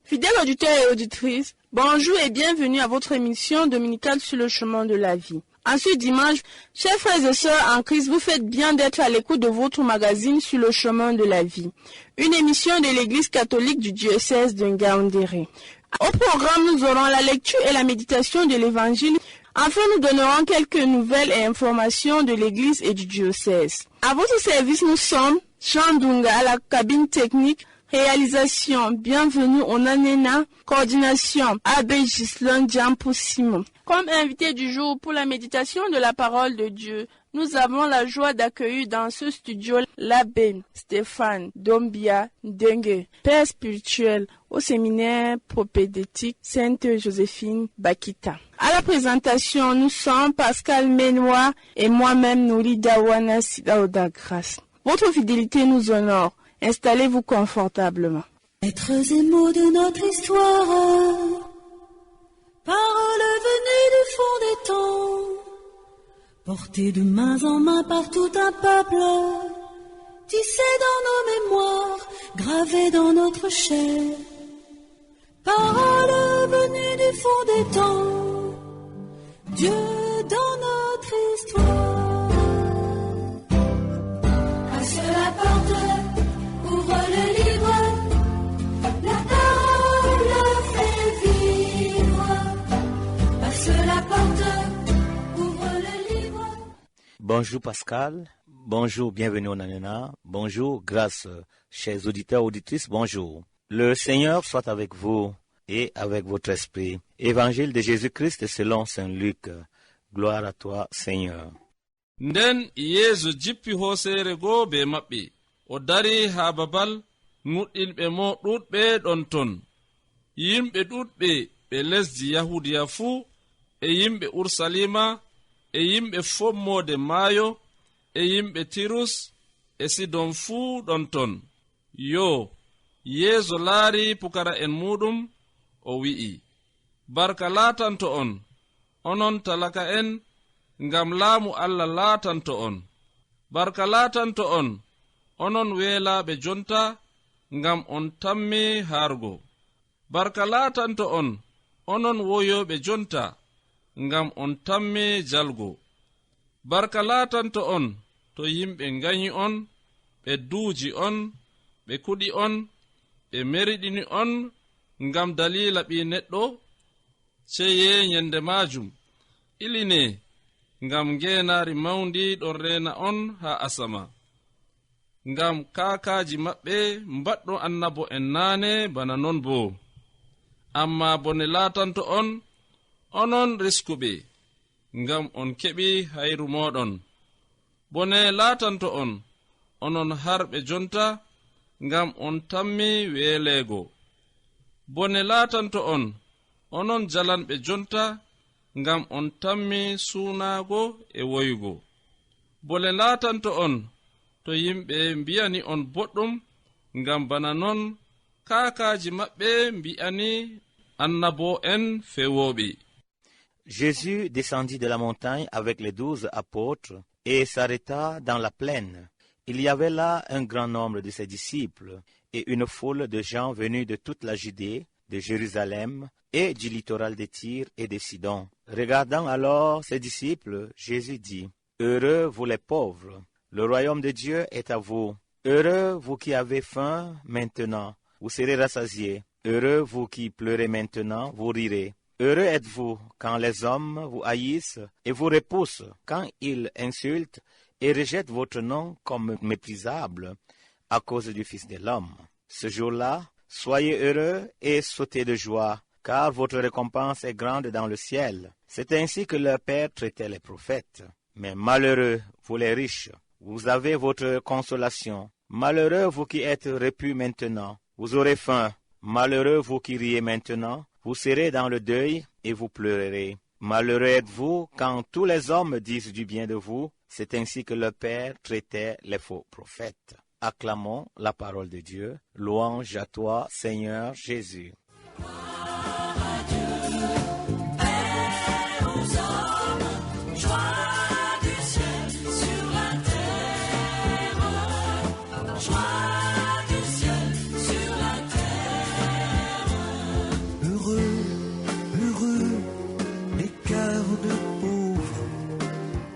Fidèles auditeurs et auditrices, bonjour et bienvenue à votre émission dominicale sur le chemin de la vie. En ce dimanche, chers frères et sœurs en Christ, vous faites bien d'être à l'écoute de votre magazine sur le chemin de la vie, une émission de l'Église catholique du diocèse de Ngaoundéré. Au programme, nous aurons la lecture et la méditation de l'Évangile. Enfin, nous donnerons quelques nouvelles et informations de l'Église et du diocèse. À votre service, nous sommes Jean Dunga à la cabine technique. Réalisation, bienvenue on Onanena, coordination, Abbé Gislon Diampo-Simon. Comme invité du jour pour la méditation de la parole de Dieu, nous avons la joie d'accueillir dans ce studio l'abbé Stéphane Dombia Dengue, père spirituel au séminaire propédétique Sainte Joséphine Bakita. À la présentation, nous sommes Pascal Ménois et moi-même Nouri Dawana Sidaoda Grace. Votre fidélité nous honore. Installez-vous confortablement. Êtres et mots de notre histoire, paroles venues du fond des temps, portées de main en main par tout un peuple, tissées dans nos mémoires, gravées dans notre chair. Paroles venues du fond des temps, Dieu dans notre histoire. Passe la porte, ouvre le livre, la parole fait vivre. Passe la porte, ouvre le livre. Bonjour Pascal, bonjour, bienvenue au Nanena, bonjour, grâce, chers auditeurs, auditrices, bonjour. Le Seigneur soit avec vous et avec votre esprit. Évangile de Jésus-Christ selon Saint Luc. Gloire à toi, Seigneur. Nden Yesu jippi hoosere goo be maɓɓe. O dari haa babal nuɗɗinɓe mo ɗuɗɓe ɗon ton. Yimɓe ɗuɗɓe ɓe lesdi Yahudiya fuu, e yimɓe Ursalima, e yimɓe fommode maayo, e yimɓe Tirus, e Sidon fuu ɗon ton. Yo, Yeesu laari pukara'en muɗum, o wi'i, barka laatanto on, onon talaka'en, ngam laamu Allah laatanto on. Barka laatanto on, onon weelaaɓe jonta, ngam on tammi haargo. Barka laatanto on, onon woyoɓe jonta, ngam on tammi jalgo. Barka laatanto on, to yimɓe nganyi on, ɓe duuji on, ɓe kuɗi on, ɓe meriɗini on, ngam dalila ɓi neɗɗo, ceye nyende majum, iline, ngam ngenaari mawndi ɗon reena on haa asama. Ngam kaakaaji maɓɓe mbaɗɗo annabo en naane bana non boo. Amma bone laatanto on, onon riskuɓe, ngam on keɓi hayru mooɗon. Bone laatanto on, onon harɓe jonta, ngam on tammi weeleego. Bone laatanto on, onon jalanɓe jonta, ngam on tammi suunaago e woyugo. Bone laatanto on, to yimɓe mbiyani on boɗɗum, ngam bana non kaakaaji maɓɓe mbiyani annabo en fewoɓe. Jésus descendit de la montagne avec les 12 apôtres et s'arrêta dans la plaine. Il y avait là un grand nombre de ses disciples et une foule de gens venus de toute la Judée, de Jérusalem et du littoral de Tyr et de Sidon. Regardant alors ses disciples, Jésus dit, « Heureux vous les pauvres, le royaume de Dieu est à vous. Heureux vous qui avez faim maintenant, vous serez rassasiés. Heureux vous qui pleurez maintenant, vous rirez. Heureux êtes-vous quand les hommes vous haïssent et vous repoussent, quand ils insultent et rejettent votre nom comme méprisable à cause du Fils de l'homme. Ce jour-là, soyez heureux et sautez de joie, car votre récompense est grande dans le ciel. C'est ainsi que leur Père traitait les prophètes. Mais malheureux, vous les riches, vous avez votre consolation. Malheureux, vous qui êtes repus maintenant, vous aurez faim. Malheureux, vous qui riez maintenant, Vous serez dans le deuil et vous pleurerez. Malheureux êtes-vous quand tous les hommes disent du bien de vous. C'est ainsi que le Père traitait les faux prophètes. Acclamons la parole de Dieu. Louange à toi, Seigneur Jésus.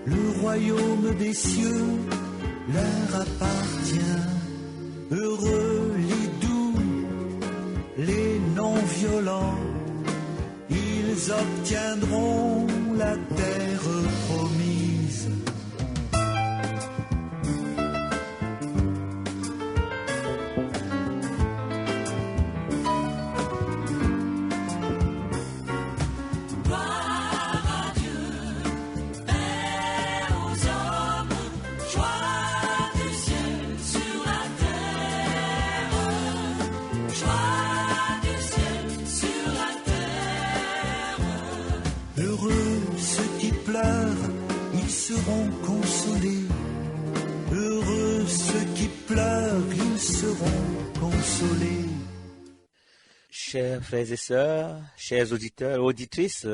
Le royaume des cieux leur appartient. Heureux les doux, les non-violents, ils obtiendront la terre promise. Ils seront consolés. Heureux ceux qui pleurent, ils seront consolés. Chers frères et sœurs, chers auditeurs et auditrices,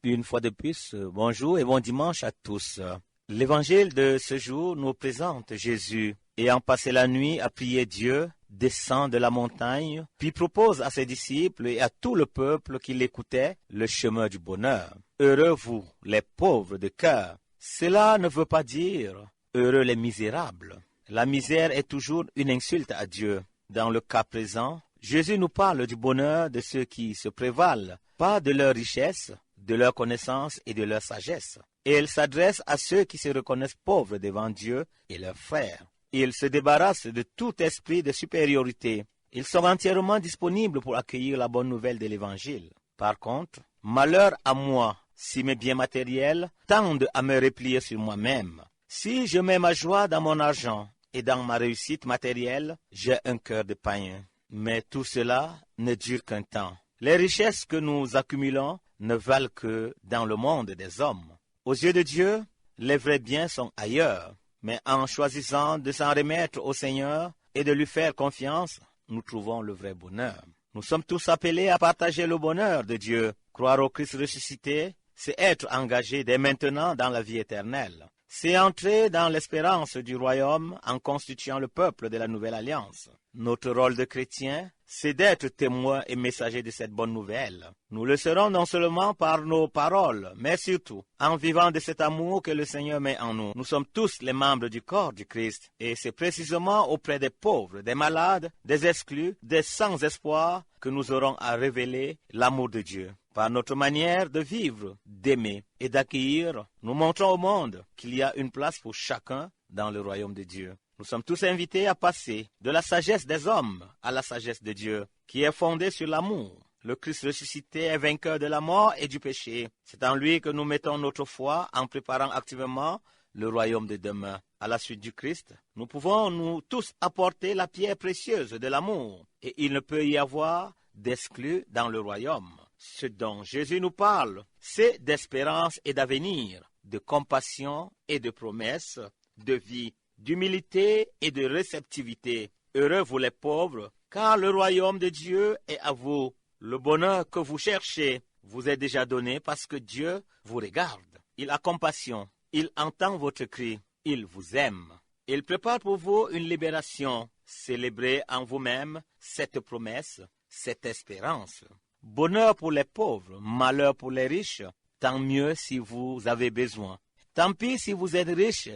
une fois de plus, bonjour et bon dimanche à tous. L'évangile de ce jour nous présente Jésus, ayant passé la nuit à prier Dieu, descend de la montagne, puis propose à ses disciples et à tout le peuple qui l'écoutait le chemin du bonheur. Heureux vous, les pauvres de cœur. Cela ne veut pas dire heureux les misérables. La misère est toujours une insulte à Dieu. Dans le cas présent, Jésus nous parle du bonheur de ceux qui se prévalent, pas de leur richesse, de leur connaissance et de leur sagesse. Et il s'adresse à ceux qui se reconnaissent pauvres devant Dieu et leurs frères. Ils se débarrassent de tout esprit de supériorité. Ils sont entièrement disponibles pour accueillir la bonne nouvelle de l'Évangile. Par contre, malheur à moi, si mes biens matériels tendent à me replier sur moi-même. Si je mets ma joie dans mon argent et dans ma réussite matérielle, j'ai un cœur de païen. Mais tout cela ne dure qu'un temps. Les richesses que nous accumulons ne valent que dans le monde des hommes. Aux yeux de Dieu, les vrais biens sont ailleurs. Mais en choisissant de s'en remettre au Seigneur et de lui faire confiance, nous trouvons le vrai bonheur. Nous sommes tous appelés à partager le bonheur de Dieu. Croire au Christ ressuscité, c'est être engagé dès maintenant dans la vie éternelle. C'est entrer dans l'espérance du royaume en constituant le peuple de la nouvelle alliance. Notre rôle de chrétien, c'est d'être témoin et messager de cette bonne nouvelle. Nous le serons non seulement par nos paroles, mais surtout en vivant de cet amour que le Seigneur met en nous. Nous sommes tous les membres du corps du Christ, et c'est précisément auprès des pauvres, des malades, des exclus, des sans espoir que nous aurons à révéler l'amour de Dieu. Par notre manière de vivre, d'aimer et d'accueillir, nous montrons au monde qu'il y a une place pour chacun dans le royaume de Dieu. Nous sommes tous invités à passer de la sagesse des hommes à la sagesse de Dieu, qui est fondée sur l'amour. Le Christ ressuscité est vainqueur de la mort et du péché. C'est en lui que nous mettons notre foi en préparant activement le royaume de demain. À la suite du Christ, nous pouvons nous tous apporter la pierre précieuse de l'amour, et il ne peut y avoir d'exclus dans le royaume. Ce dont Jésus nous parle, c'est d'espérance et d'avenir, de compassion et de promesses, de vie, d'humilité et de réceptivité. Heureux vous les pauvres, car le royaume de Dieu est à vous. Le bonheur que vous cherchez vous est déjà donné parce que Dieu vous regarde. Il a compassion, il entend votre cri, il vous aime. Il prépare pour vous une libération. Célébrez en vous-même cette promesse, cette espérance. Bonheur pour les pauvres, malheur pour les riches, tant mieux si vous avez besoin. Tant pis si vous êtes riche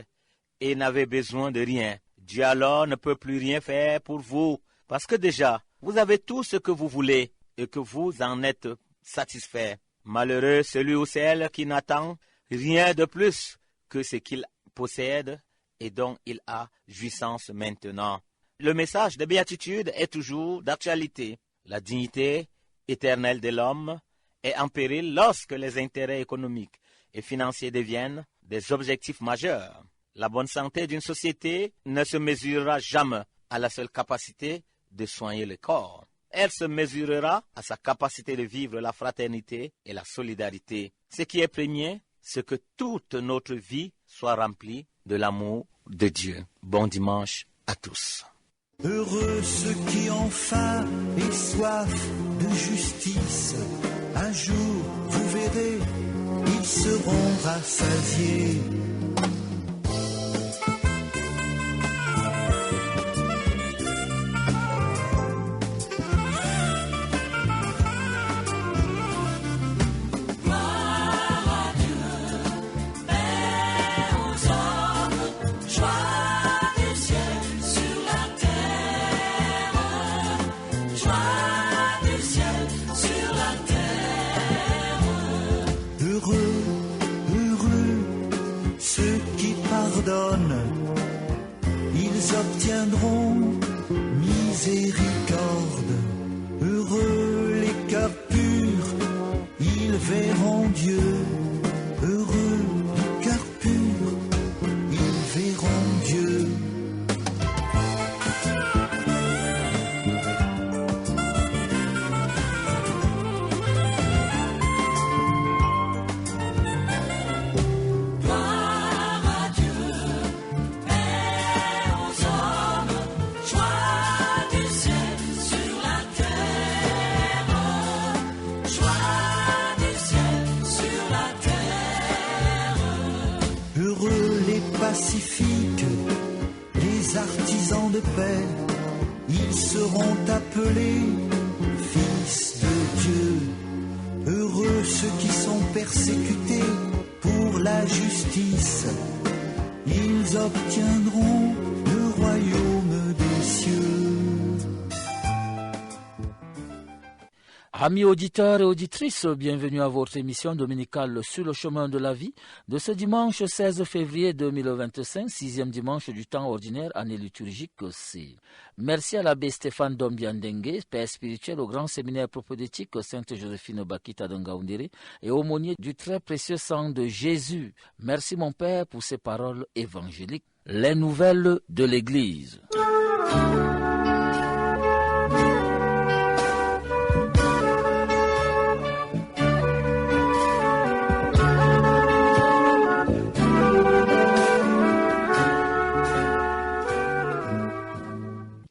et n'avez besoin de rien. Dieu alors ne peut plus rien faire pour vous, parce que déjà, vous avez tout ce que vous voulez et que vous en êtes satisfait. Malheureux celui ou celle qui n'attend rien de plus que ce qu'il possède et dont il a jouissance maintenant. Le message de béatitude est toujours d'actualité. La dignité éternelle de l'homme est en péril lorsque les intérêts économiques et financiers deviennent des objectifs majeurs. La bonne santé d'une société ne se mesurera jamais à la seule capacité de soigner le corps. Elle se mesurera à sa capacité de vivre la fraternité et la solidarité. Ce qui est premier, c'est que toute notre vie soit remplie de l'amour de Dieu. Bon dimanche à tous. Heureux ceux qui ont faim et soif de justice. Un jour, vous verrez, ils seront rassasiés. Ils obtiendront miséricorde. Heureux les cœurs purs, ils verront Dieu. Heureux les cœurs purs, ils verront Dieu. Pacifiques, les artisans de paix, ils seront appelés fils de Dieu. Heureux ceux qui sont persécutés pour la justice, ils obtiendront le royaume des cieux. Amis auditeurs et auditrices, bienvenue à votre émission dominicale sur le chemin de la vie de ce dimanche 16 février 2025, sixième dimanche du temps ordinaire, année liturgique C. Merci à l'abbé Stéphane Dombiandengue, père spirituel au grand séminaire propédeutique Sainte Joséphine Bakita de Ngaoundéré et aumônier du très précieux sang de Jésus. Merci mon père pour ces paroles évangéliques. Les nouvelles de l'Église.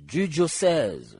Du diocèse.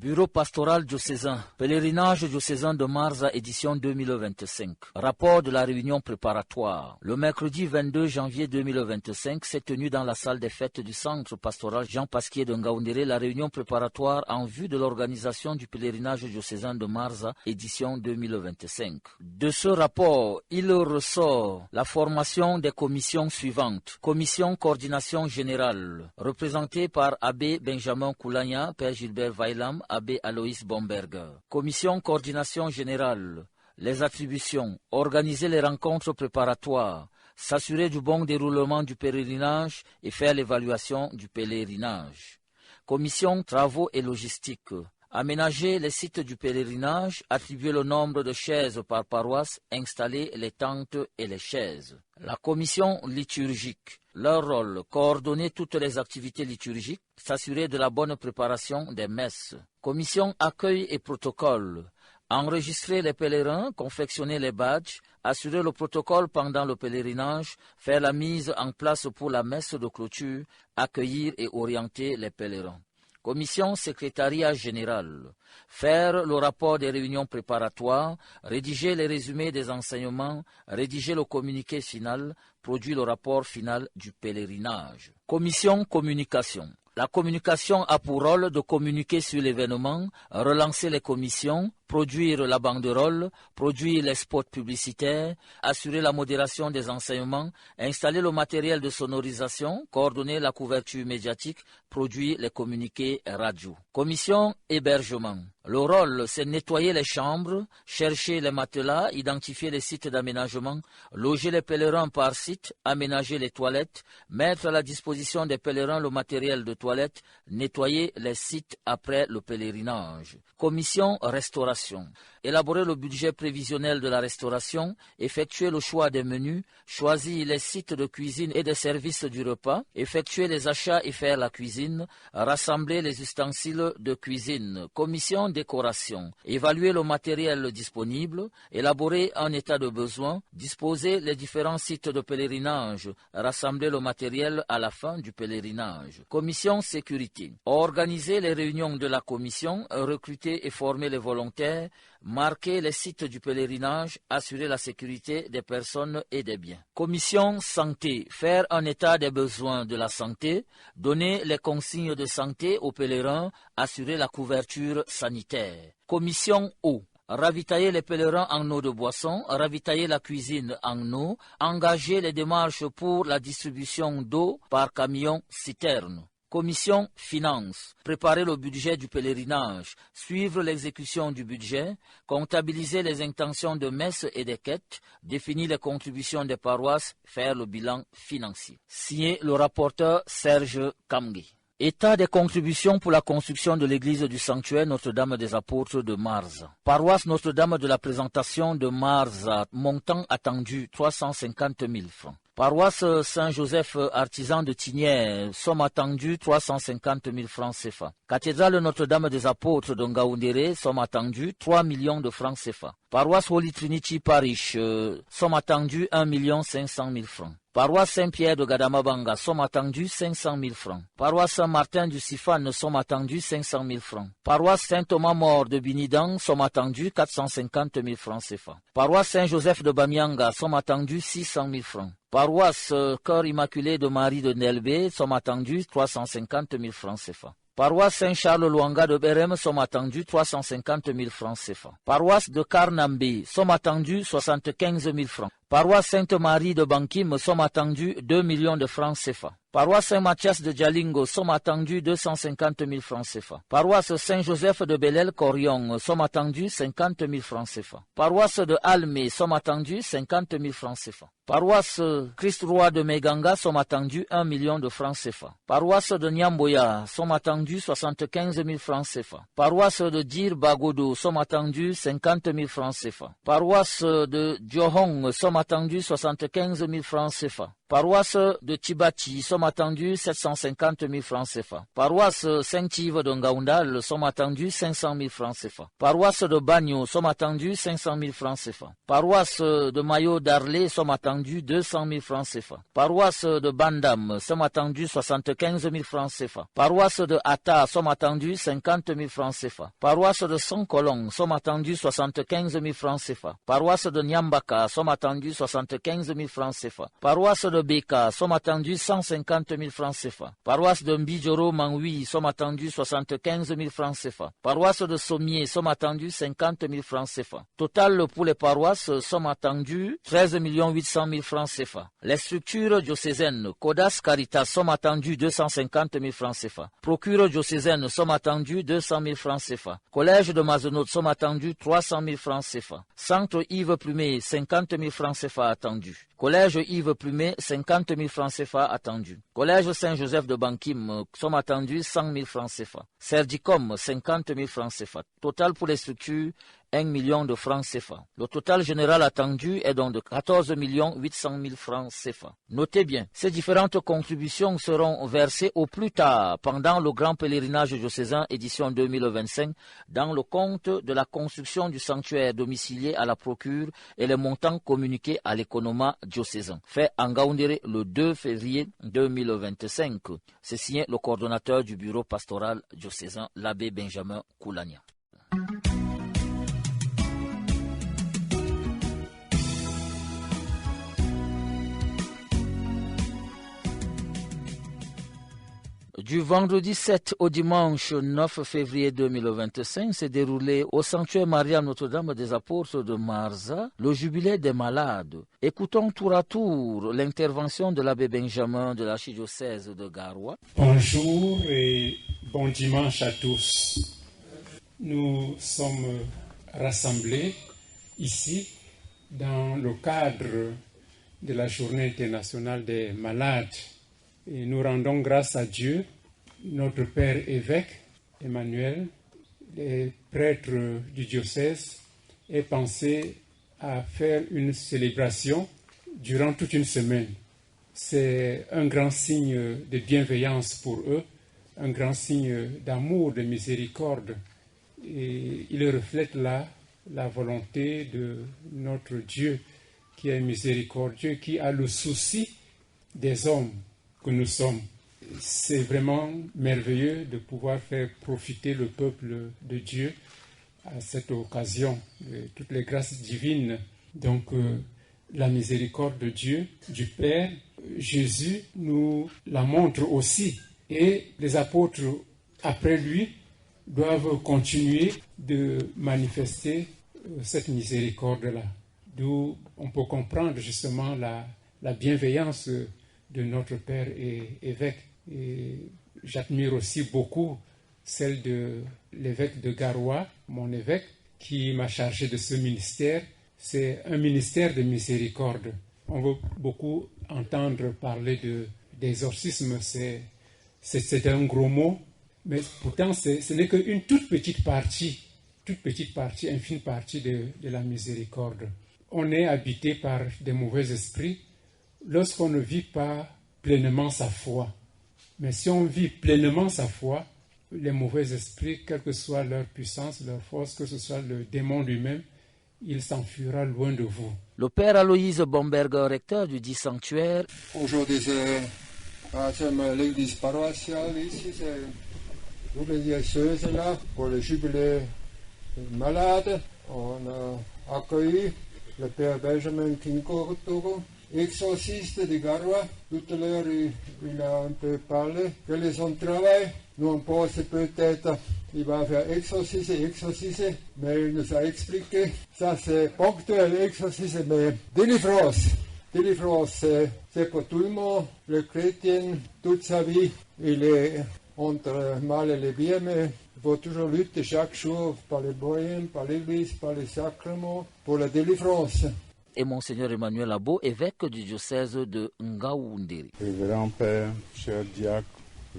Bureau pastoral diocésain, pèlerinage diocésain de Marza, édition 2025. Rapport de la réunion préparatoire. Le mercredi 22 janvier 2025 s'est tenu dans la salle des fêtes du centre pastoral Jean Pasquier de Ngaoundéré la réunion préparatoire en vue de l'organisation du pèlerinage diocésain de Marza, édition 2025. De ce rapport, il ressort la formation des commissions suivantes. Commission coordination générale, représentée par Abbé Benjamin Koulagna, Père Gilbert Weilam, Abbé Aloïs Bomberger. Commission coordination générale. Les attributions. Organiser les rencontres préparatoires. S'assurer du bon déroulement du pèlerinage et faire l'évaluation du pèlerinage. Commission travaux et logistique. Aménager les sites du pèlerinage, attribuer le nombre de chaises par paroisse, installer les tentes et les chaises. La commission liturgique. Leur rôle, coordonner toutes les activités liturgiques, s'assurer de la bonne préparation des messes. Commission accueil et protocole. Enregistrer les pèlerins, confectionner les badges, assurer le protocole pendant le pèlerinage, faire la mise en place pour la messe de clôture, accueillir et orienter les pèlerins. Commission secrétariat général. Faire le rapport des réunions préparatoires, rédiger les résumés des enseignements, rédiger le communiqué final, produire le rapport final du pèlerinage. Commission communication. La communication a pour rôle de communiquer sur l'événement, relancer les commissions, produire la banderole, produire les spots publicitaires, assurer la modération des enseignements, installer le matériel de sonorisation, coordonner la couverture médiatique, produire les communiqués radio. Commission hébergement. Le rôle, c'est nettoyer les chambres, chercher les matelas, identifier les sites d'aménagement, loger les pèlerins par site, aménager les toilettes, mettre à la disposition des pèlerins le matériel de toilette, nettoyer les sites après le pèlerinage. Commission restauration. élaborer le budget prévisionnel de la restauration, effectuer le choix des menus, choisir les sites de cuisine et des services du repas, effectuer les achats et faire la cuisine, rassembler les ustensiles de cuisine, commission décoration, évaluer le matériel disponible, élaborer un état de besoin, disposer les différents sites de pèlerinage, rassembler le matériel à la fin du pèlerinage. Commission sécurité, organiser les réunions de la commission, recruter et former les volontaires, marquer les sites du pèlerinage, assurer la sécurité des personnes et des biens. Commission santé, faire un état des besoins de la santé, donner les consignes de santé aux pèlerins, assurer la couverture sanitaire. Commission eau, ravitailler les pèlerins en eau de boisson, ravitailler la cuisine en eau, engager les démarches pour la distribution d'eau par camion citerne. Commission finances, préparer le budget du pèlerinage, suivre l'exécution du budget, comptabiliser les intentions de messe et des quêtes, définir les contributions des paroisses, faire le bilan financier. Signé le rapporteur Serge Kamgi. État des contributions pour la construction de l'église du sanctuaire Notre-Dame des Apôtres de Marza. Paroisse Notre-Dame de la Présentation de Marza, montant attendu 350 000 francs. Paroisse Saint-Joseph Artisan de Tignières, somme attendue 350 000 francs CFA. Cathédrale Notre-Dame des Apôtres de Ngaoundéré, somme attendue 3 millions de francs CFA. Paroisse Holy Trinity Parish, somme attendue 1 500 000 francs. Paroisse Saint-Pierre de Gadamabanga, somme attendue 500 000 francs. Paroisse Saint-Martin du Sifane, somme attendue 500 000 francs. Paroisse Saint-Thomas-Mort de Binidan, somme attendue 450 000 francs CFA. Paroisse Saint-Joseph de Bamianga, somme attendue 600 000 francs. Paroisse Cœur Immaculé de Marie de Nelbé, somme attendue 350 000 francs CFA. Paroisse Saint-Charles-Luanga de Berem, somme attendue 350 000 francs CFA. Paroisse de Karnambé, somme attendue 75 000 francs. Paroisse Sainte-Marie de Bankim, somme attendue 2 millions de francs CFA. Paroisse Saint-Mathias de Djalingo, somme attendue 250 000 francs CFA. Paroisse Saint-Joseph de Bellel-Corion, somme attendue 50 000 francs CFA. Paroisse de Almé, somme attendue 50 000 francs CFA. Paroisse Christ-Roi de Meganga, somme attendue 1 million de francs CFA. Paroisse de Nyamboya, somme attendue 75 000 francs CFA. Paroisse de Dir Bagodo, somme attendue 50 000 francs CFA. Paroisse de Djohong, somme attendue 75 000 francs CFA. Paroisse de Tibati, somme attendue 750 000 francs CFA. Paroisse Saint-Yves de Ngaoundal, somme attendue 500 000 francs CFA. Paroisse de Bagno, somme attendue 500 000 francs CFA. Paroisse de Mayo d'Arlé, somme attendue 200 000 francs CFA. Paroisse de Bandam, somme attendue 75 000 francs CFA. Paroisse de Ata, somme attendue 50 000 francs CFA. Paroisse de Saint-Colon, somme attendue 75 000 francs CFA. Paroisse de Nyambaka, somme attendue 75 000 francs CFA. Paroisse de Beka, somme attendue 150 000 francs CFA. Paroisse de Mbijoro Mangui, somme attendue 75 000 francs CFA. Paroisse de Sommier, somme attendue 50 000 francs CFA. Total pour les paroisses, somme attendue 13 800 000 francs CFA. Les structures diocésaines, Codas Caritas, somme attendue 250 000 francs CFA. Procure diocésaine, somme attendue 200 000 francs CFA. Collège de Mazenot, somme attendue 300 000 francs CFA. Centre Yves Plumet, 50 000 francs CFA attendus. Collège Yves Plumet, 50 000 francs CFA attendus. Collège Saint-Joseph de Bankim, somme attendue 100 000 francs CFA. Serdicom, 50 000 francs CFA. Total pour les structures, 1 million de francs CFA. Le total général attendu est donc de 14 800 000 francs CFA. Notez bien, ces différentes contributions seront versées au plus tard pendant le grand pèlerinage diocésain édition 2025 dans le compte de la construction du sanctuaire domicilié à la procure et les montants communiqués à l'économat diocésain. Fait en Ngaoundéré le 2 février 2025. C'est signé le coordonnateur du bureau pastoral diocésain, l'abbé Benjamin Koulania. Du vendredi 7 au dimanche 9 février 2025 s'est déroulé au sanctuaire Maria Notre-Dame des Apôtres de Marza le jubilé des malades. Écoutons tour à tour l'intervention de l'abbé Benjamin de l'archidiocèse de Garoua. Bonjour et bon dimanche à tous. Nous sommes rassemblés ici dans le cadre de la Journée internationale des malades. Et nous rendons grâce à Dieu, notre Père évêque Emmanuel, les prêtres du diocèse, ait pensé à faire une célébration durant toute une semaine. C'est un grand signe de bienveillance pour eux, un grand signe d'amour, de miséricorde. Et il reflète là la volonté de notre Dieu qui est miséricordieux, qui a le souci des hommes que nous sommes. C'est vraiment merveilleux de pouvoir faire profiter le peuple de Dieu à cette occasion de toutes les grâces divines. Donc, la miséricorde de Dieu, du Père, Jésus nous la montre aussi. Et les apôtres, après lui, doivent continuer de manifester cette miséricorde-là. D'où on peut comprendre justement la bienveillance de notre Père et évêque. Et j'admire aussi beaucoup celle de l'évêque de Garoua, mon évêque, qui m'a chargé de ce ministère. C'est un ministère de miséricorde. On veut beaucoup entendre parler d'exorcisme, c'est un gros mot, mais pourtant ce n'est qu'une toute petite partie, infime partie de la miséricorde. On est habité par des mauvais esprits lorsqu'on ne vit pas pleinement sa foi. Mais si on vit pleinement sa foi, les mauvais esprits, quelle que soit leur puissance, leur force, que ce soit le démon lui-même, il s'enfuira loin de vous. Le père Aloïse Bomberger, recteur du dit sanctuaire. Aujourd'hui, c'est l'église paroissiale ici, c'est toutes les diocèses là, pour le jubilé malade. On a accueilli le père Benjamin Kinkotogo, exorciste de Garoua. Tout à l'heure, il a un peu parlé. Quel est son travail? Nous, on pense peut-être il va faire exorciser, mais il nous a expliqué, ça c'est ponctuel, exorciser, mais délivrance. Délivrance, c'est pour tout le monde. Le chrétien, toute sa vie, il est entre mal et le bien, mais il faut toujours lutter chaque jour par les moyens, par l'église, par les sacrements, pour la délivrance. Et Monseigneur Emmanuel Abo, évêque du diocèse de Ngaoundiri. Révérend Père, cher diacre,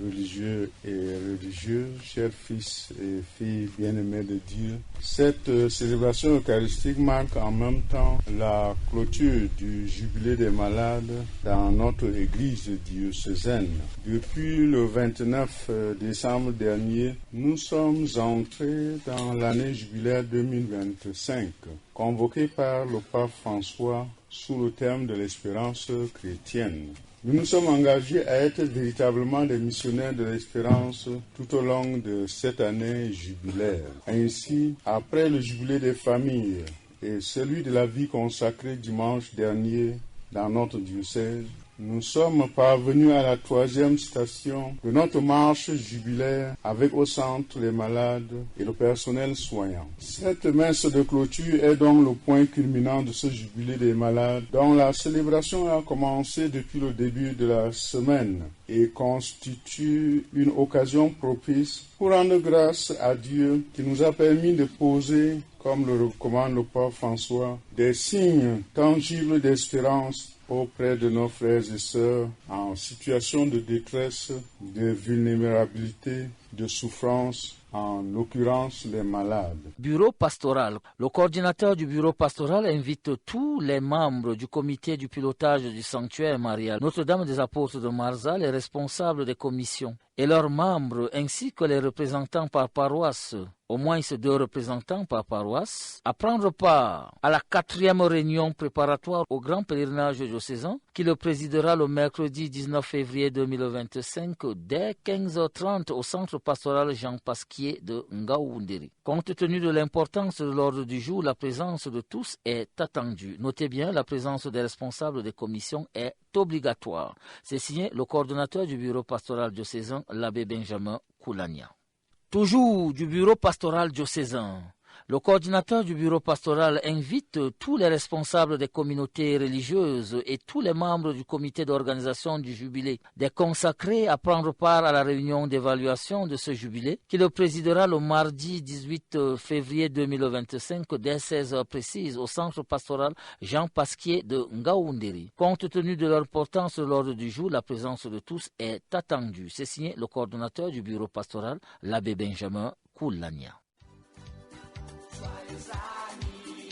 religieux et religieuses, chers fils et filles bien-aimés de Dieu. Cette célébration eucharistique marque en même temps la clôture du jubilé des malades dans notre église diocésaine. Depuis le 29 décembre dernier, nous sommes entrés dans l'année jubilaire 2025, convoquée par le pape François sous le thème de l'espérance chrétienne. Nous nous sommes engagés à être véritablement des missionnaires de l'espérance tout au long de cette année jubilaire. Ainsi, après le jubilé des familles et celui de la vie consacrée dimanche dernier dans notre diocèse, nous sommes parvenus à la 3e station de notre marche jubilaire avec au centre les malades et le personnel soignant. Cette messe de clôture est donc le point culminant de ce jubilé des malades dont la célébration a commencé depuis le début de la semaine et constitue une occasion propice pour rendre grâce à Dieu qui nous a permis de poser, comme le recommande le pape François, des signes tangibles d'espérance auprès de nos frères et sœurs en situation de détresse, de vulnérabilité, de souffrance, en l'occurrence les malades. Bureau pastoral. Le coordinateur du bureau pastoral invite tous les membres du comité du pilotage du sanctuaire marial Notre-Dame des Apôtres de Marza, les responsables des commissions et leurs membres ainsi que les représentants par paroisse, au moins 2 représentants par paroisse, à prendre part à la 4e réunion préparatoire au grand pèlerinage diocésain qui le présidera le mercredi 19 février 2025 dès 15h30 au centre pastoral Jean Pasquier de Ngaoundiri. Compte tenu de l'importance de l'ordre du jour, la présence de tous est attendue. Notez bien, la présence des responsables des commissions est obligatoire. C'est signé le coordonnateur du bureau pastoral diocésain, l'abbé Benjamin Koulania. Toujours du bureau pastoral diocésain, le coordinateur du bureau pastoral invite tous les responsables des communautés religieuses et tous les membres du comité d'organisation du jubilé des consacrés à prendre part à la réunion d'évaluation de ce jubilé qui le présidera le mardi 18 février 2025 dès 16h précises au centre pastoral Jean Pasquier de Ngaoundiri. Compte tenu de l'importance de l'ordre du jour, la présence de tous est attendue. C'est signé le coordonnateur du bureau pastoral, l'abbé Benjamin Koulania. Joyeux anniversaire.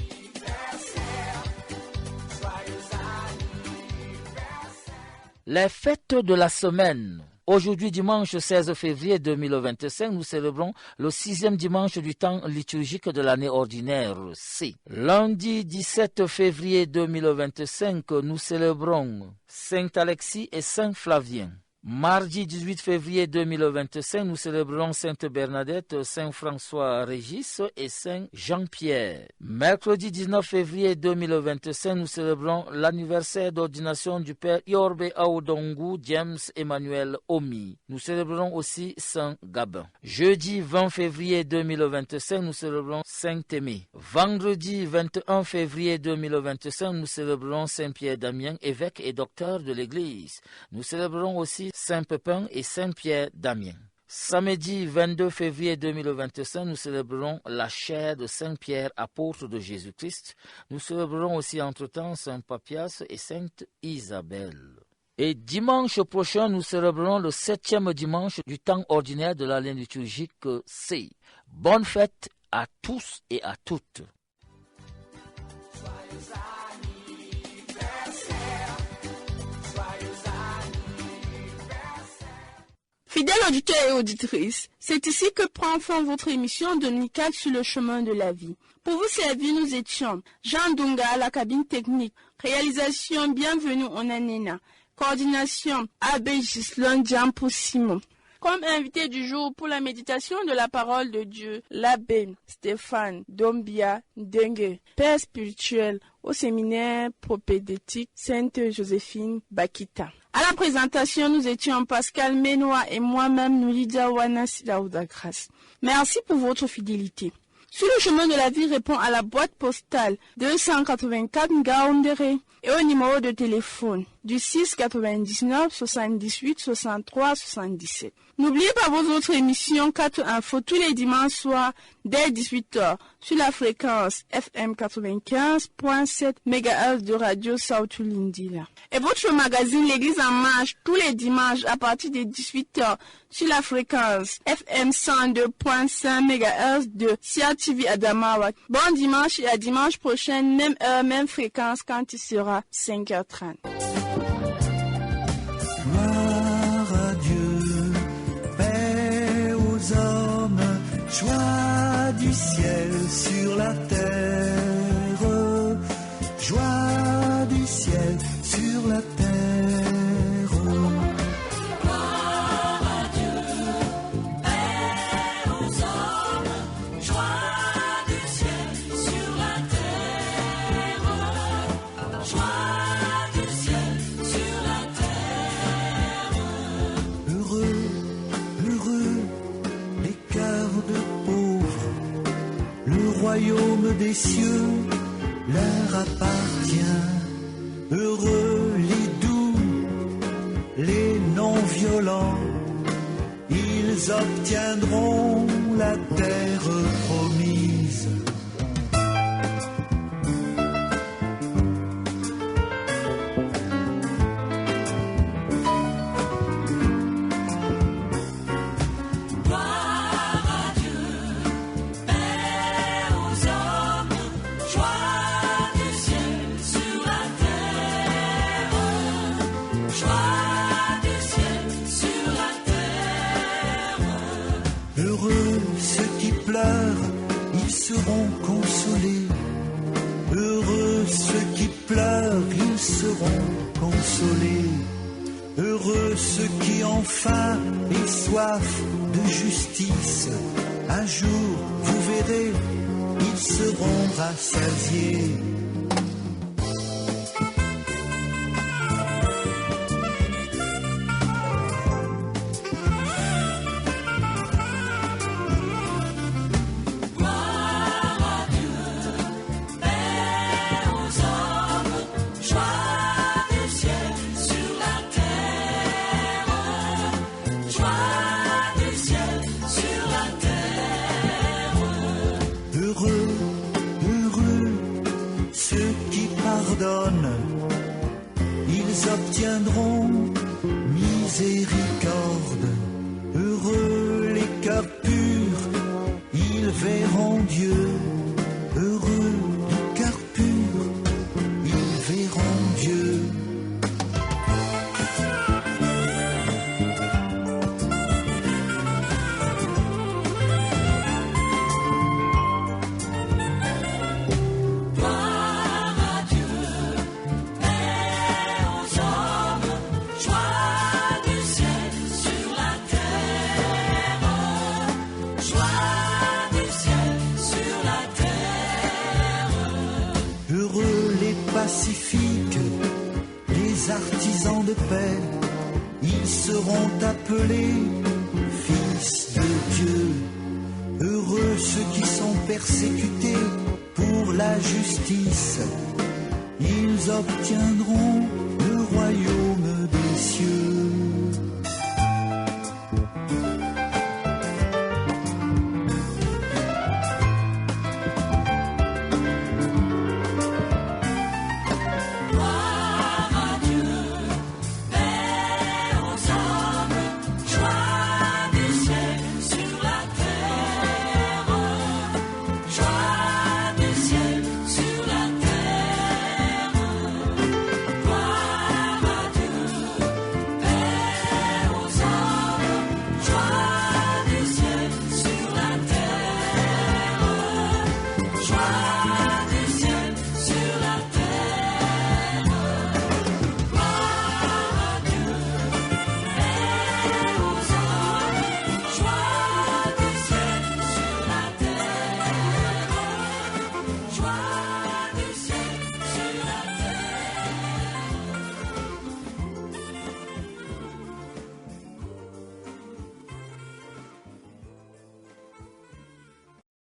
Les fêtes de la semaine. Aujourd'hui, dimanche 16 février 2025, nous célébrons le 6e dimanche du temps liturgique de l'année ordinaire C. Lundi 17 février 2025, nous célébrons Saint Alexis et Saint Flavien. Mardi 18 février 2025, nous célébrons Sainte Bernadette, Saint François Régis et Saint Jean-Pierre. Mercredi 19 février 2025, nous célébrons l'anniversaire d'ordination du Père Yorbe Aodongu James Emmanuel Omi. Nous célébrons aussi Saint Gabin. Jeudi 20 février 2025, nous célébrons Saint Aimé. Vendredi 21 février 2025, nous célébrons Saint Pierre Damien, évêque et docteur de l'Église. Nous célébrons aussi Saint Pépin et Saint Pierre Damien. Samedi 22 février 2025, nous célébrons la chaire de Saint Pierre, apôtre de Jésus-Christ. Nous célébrons aussi entre-temps Saint Papias et Sainte Isabelle. Et dimanche prochain, nous célébrons le 7e dimanche du temps ordinaire de l'année liturgique C. Bonne fête à tous et à toutes. Fidèles auditeurs et auditrices, c'est ici que prend fin votre émission dominicale sur le chemin de la vie. Pour vous servir, nous étions Jean Dunga à la cabine technique, réalisation Bienvenue en Anena, coordination Abbé Gislon Diampo-Simon. Comme invité du jour pour la méditation de la parole de Dieu, l'abbé Stéphane Dombia Dengue, père spirituel au séminaire propédétique Sainte Joséphine Bakita. À la présentation, nous étions Pascal Ménois et moi-même Noulida Wanas Daoudagras. Merci pour votre fidélité. Sur le chemin de la vie répond à la boîte postale 284 Ngaoundéré et au numéro de téléphone du 6 99 78 63 77. N'oubliez pas vos autres émissions 4 Infos tous les dimanches soirs dès 18h sur la fréquence FM 95.7 MHz de Radio Sautu Lindila. Et votre magazine L'Église en marche tous les dimanches à partir de 18h sur la fréquence FM 102.5 MHz de Sia TV Adamawa. Bon dimanche et à dimanche prochain, même heure, même fréquence quand il sera 5h30. Gloire à Dieu, paix aux hommes, joie du ciel sur la terre, joie du ciel sur la terre. Gloire à Dieu, paix aux hommes, joie du ciel sur la terre, joie du ciel sur la terre. Heureux, heureux, les cœurs de pauvres, le royaume des cieux leur appartient. Heureux les doux, les non-violents, ils obtiendront la terre promise. Gloire à Dieu, paix aux hommes, joie du ciel sur la terre, joie du ciel sur la terre. Heureux ceux qui pleurent, ils seront consolés. Heureux ceux qui pleurent, ils seront consolés. Heureux ceux qui ont faim et soif de justice. Un jour, vous verrez, ils seront rassasiés. Gloire à Dieu, paix aux hommes, joie du ciel sur la terre, joie du ciel sur la terre. Heureux, heureux, de paix, ils seront appelés fils de Dieu. Heureux ceux qui sont persécutés pour la justice, ils obtiendront le royaume des cieux.